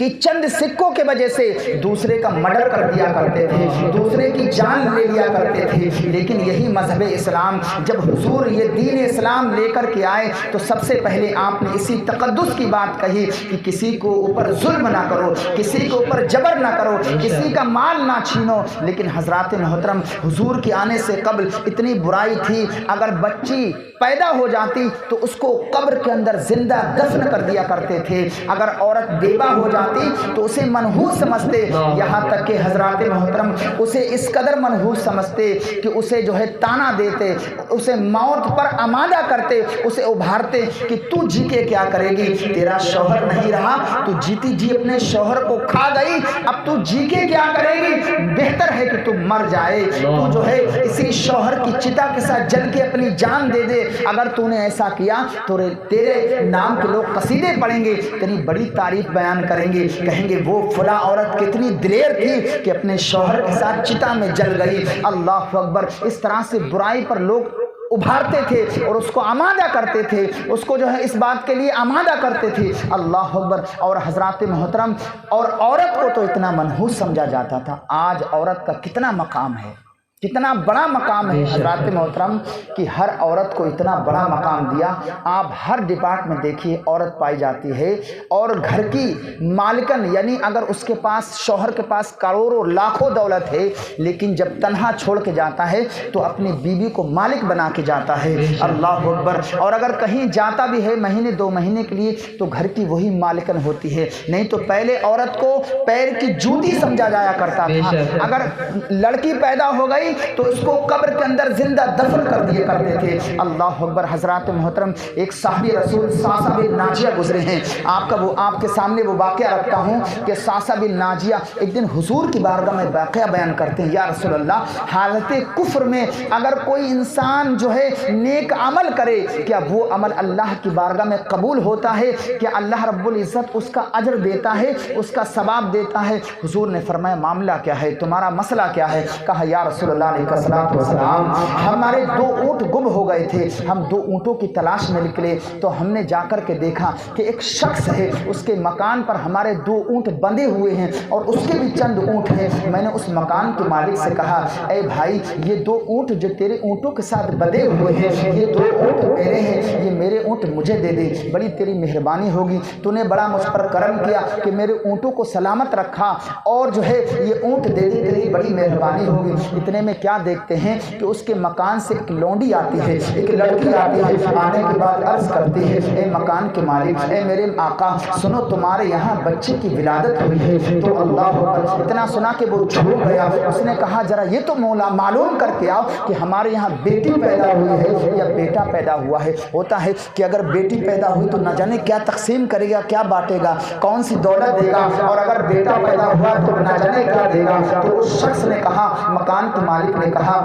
کہ چند سکوں کے وجہ سے دوسرے کا مرڈر کر دیا کرتے تھے، دوسرے کی جان لے لیا کرتے تھے۔ لیکن یہی مذہب اسلام جب حضور یہ دین اسلام لے کر کے آئے تو سب سے پہلے آپ نے اسی تقدس کی بات کہی کہ کسی کو اوپر ظلم نہ کرو، کسی کے اوپر جبر نہ کرو، کسی کا مال نہ چھینو۔ لیکن حضرات محترم، حضور کے آنے سے قبل اتنی برائی تھی، اگر بچی پیدا ہو جاتی تو اس کو قبر کے اندر زندہ دفن کر دیا کرتے تھے، اگر عورت بیوہ ہو جاتی تو اسے منحوس سمجھتے، یہاں تک کہ حضرات محترم اسے اس قدر منحوس سمجھتے کہ اسے جو ہے تانا دیتے، اسے موت پر آمادہ کرتے، اسے ابھارتے کہ تو جی کے کیا کرے گی، تیرا شوہر نہیں رہا، تو جیتی جی اپنے شوہر کو کھا گئی، اب تو جی کے کیا کرے گی، بہتر ہے کہ تو مر جائے، تو جو ہے اسی شوہر کی چتا کے ساتھ جل کے اپنی جان دے دے، اگر تو نے ایسا کیا تو تیرے نام کے لوگ قصیدے پڑھیں گے، تیری بڑی تعریف بیان کریں گے، کہیں گے وہ فلاں عورت کتنی دلیر تھی کہ اپنے شوہر کے ساتھ چتا میں جل گئی۔ اللہ اکبر، اس طرح سے برائی پر لوگ ابھارتے تھے اور اس کو آمادہ کرتے تھے، اس کو جو ہے اس بات کے لیے آمادہ کرتے تھے۔ اللہ اکبر۔ اور حضرات محترم، اور عورت کو تو اتنا منحوس سمجھا جاتا تھا، آج عورت کا کتنا مقام ہے، کتنا بڑا مقام ہے حضرات محترم، کہ ہر عورت کو اتنا بڑا مقام دیا۔ آپ ہر ڈپارٹمنٹ دیکھیے عورت پائی جاتی ہے، اور گھر کی مالکن، یعنی اگر اس کے پاس، شوہر کے پاس کروڑوں لاکھوں دولت ہے، لیکن جب تنہا چھوڑ کے جاتا ہے تو اپنی بیوی کو مالک بنا کے جاتا ہے۔ اللہ اکبر۔ اور اگر کہیں جاتا بھی ہے مہینے دو مہینے کے لیے تو گھر کی وہی مالکن ہوتی ہے، نہیں تو پہلے عورت کو پیر کی جوتی سمجھا جایا کرتا تھا، اگر لڑکی پیدا ہو گئی تو اس کو قبر کے اندر زندہ دفن کر دیا کرتے تھے۔ اللہ اکبر۔ حضرات محترم، ایک صحابی رسول صاصہ بن ناجیہ گزرے ہیں، آپ کے سامنے وہ واقعہ رکھتا ہوں کہ صاصہ بن ناجیہ ایک دن حضور کی بارگاہ میں واقعہ بیان کرتے ہیں، یا رسول اللہ، حالت کفر میں اگر کوئی انسان جو ہے نیک عمل کرے، کیا وہ عمل اللہ کی بارگاہ میں قبول ہوتا ہے؟ کیا اللہ رب العزت اس کا اجر دیتا ہے، اس کا ثواب دیتا ہے؟ حضور نے فرمایا معاملہ کیا ہے، تمہارا مسئلہ کیا ہے؟ کہا یا رسول اللہ علیہ السلام، ہمارے 2 اونٹ گم ہو گئے تھے، ہم 2 اونٹوں کی تلاش میں نکلے تو ہم نے جا کر کے دیکھا کہ ایک شخص ہے، اس کے مکان پر ہمارے 2 اونٹ بندھے ہوئے ہیں اور اس کے بھی چند اونٹ ہیں۔ میں نے اس مکان کے مالک سے کہا اے بھائی، یہ 2 اونٹ جو تیرے اونٹوں کے ساتھ بندھے ہوئے ہیں، یہ 2 اونٹ میرے ہیں، یہ میرے اونٹ مجھے دے دے، بڑی تیری مہربانی ہوگی، تو نے بڑا مجھ پر کرم کیا کہ میرے اونٹوں کو سلامت رکھا اور جو ہے یہ اونٹ دے دی، تیری بڑی مہربانی ہوگی۔ اتنے میں کیا دیکھتے ہیں کہ اس کے مکان سے ایک لونڈی آتی ہے، ایک لڑکی آتی ہے، آنے کے بعد عرض کرتی ہے اے مکان کے مالک، اے میرے آقا، سنو تمہارے یہاں بچے کی ولادت ہوئی ہے۔ تو اللہ اکبر، اتنا سنا کہ وہ چھوٹ گیا، اس نے کہا ذرا یہ تو مولا معلوم کر کے آؤ کہ ہمارے یہاں بیٹی پیدا ہوئی ہے یا بیٹا پیدا ہوا ہے۔ ہوتا ہے کہ اگر بیٹی پیدا ہوئی تو نہ جانے کیا تقسیم کرے گا، کیا بانٹے گا، کون سی دولت دے گا، اور اگر بیٹا پیدا ہوا تو نہ جانے کیا دے گا۔ تو اس شخص نے کہا، مکان کے مالک نے کہا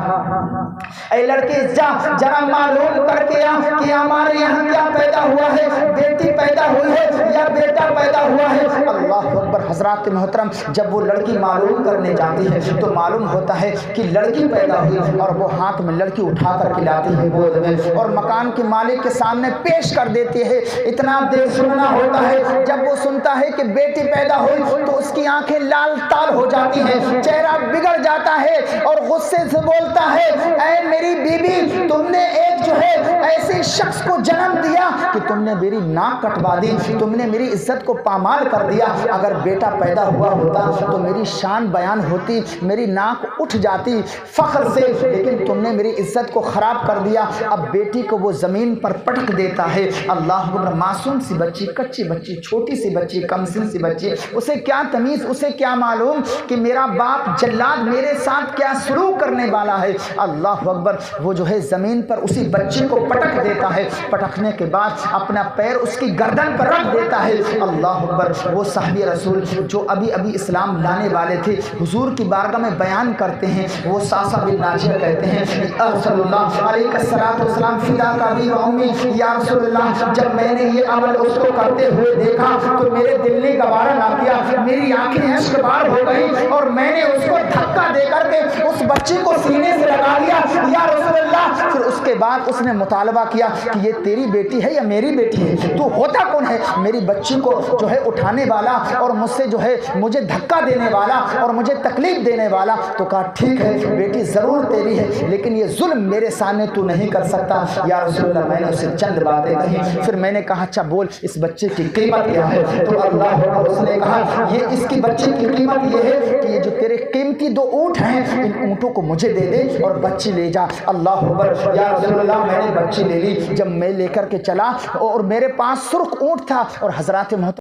اے لڑکے جا ذرا معلوم کر کے آ کہ ہمارے یہاں کیا پیدا ہوا ہے، بیٹی پیدا ہوئی ہے یا بیٹا پیدا ہوا ہے۔ اللہ اکبر۔ حضرات محترم، جب وہ لڑکی معلوم کرنے جاتی ہے تو معلوم ہوتا ہے کہ لڑکی پیدا ہوئی، اور وہ ہاتھ میں لڑکی اٹھا کر کے لاتی ہے گود میں اور مکان کے مالک کے سامنے پیش کر دیتی ہے۔ اتنا دیر سننا ہوتا ہے، جب وہ سنتا ہے کہ بیٹی پیدا ہوئی تو اس کی آنکھیں لال تال ہو جاتی ہیں، چہرہ بگڑ جاتا ہے اور غصے سے بولتا ہے اے میری بیوی، تم نے ایک جو ہے ایسے شخص کو جنم دیا کہ تم نے میری ناک کٹوا دی، تم نے میری عزت کو پامال کر دیا۔ اگر بیٹا پیدا ہوا ہوتا تو میری شان بیان ہوتی، میری ناک اٹھ جاتی فخر سے، لیکن تم نے میری عزت کو خراب کر دیا۔ اب بیٹی کو وہ زمین پر پٹک دیتا ہے۔ اللہ اکبر۔ معصوم سی بچی، کچی بچی، چھوٹی سی بچی، کم سن سی بچی، اسے کیا تمیز، اسے کیا معلوم کہ میرا باپ جلاد میرے ساتھ کیا سلوک کرنے والا ہے۔ اللہ اکبر۔ وہ جو ہے زمین پر اسی بچے کو پٹک دیتا ہے، پٹکنے کے بعد اپنا پیر اس کی گردن پر رکھ دیتا ہے۔ اللہ اکبر۔ وہ صحابی رسول جو ابھی اسلام لانے والے تھے، حضور کی بارگاہ میں بیان کرتے ہیں، وہ صاصہ بن ناجیہ کہتے ہیں رسول اللہ علیہ السلام فدا کا بھی امی، یا رسول اللہ، جب میں نے یہ عمل اس کو کرتے ہوئے دیکھا تو میرے دل نے گوارا نہ کیا، میری آنکھیں اشک بار ہو گئی اور میں نے اس کو دھکا دے کر کے اس بچے کو سینے سے لگا لیا یا رسول اللہ۔ پھر اس کے بعد اس نے مطالبہ کیا کہ یہ تیری بیٹی ہے یا میری بیٹی ہے، تو ہوتا کون ہے؟ میری بچی کو جو ہے اٹھانے والا اور مجھ سے جو ہے مجھے دھکا دینے والا اور مجھے تکلیف دینے والا، تو کہا ٹھیک ہے بیٹی ضرور تیری ہے، لیکن یہ ظلم میرے سامنے تو نہیں کر سکتا۔ یا رسول اللہ میں نے اسے چند باتیں کہیں، پھر میں نے کہا اچھا بول اس بچے کی قیمت کیا ہے؟ تو اللہ اس نے کہا یہ اس کی بچے کی قیمت یہ ہے کہ یہ جو تیرے قیمتی 2 اونٹ ہیں ان اونٹوں کو مجھے دے دے اور بچی لے جا۔ اللہ اکبر، یا رسول اللہ میں نے بچی لے لی۔ جب میں لے کر کے چلا اور میرے پاس سرخ اونٹ تھا اور حضرات محترم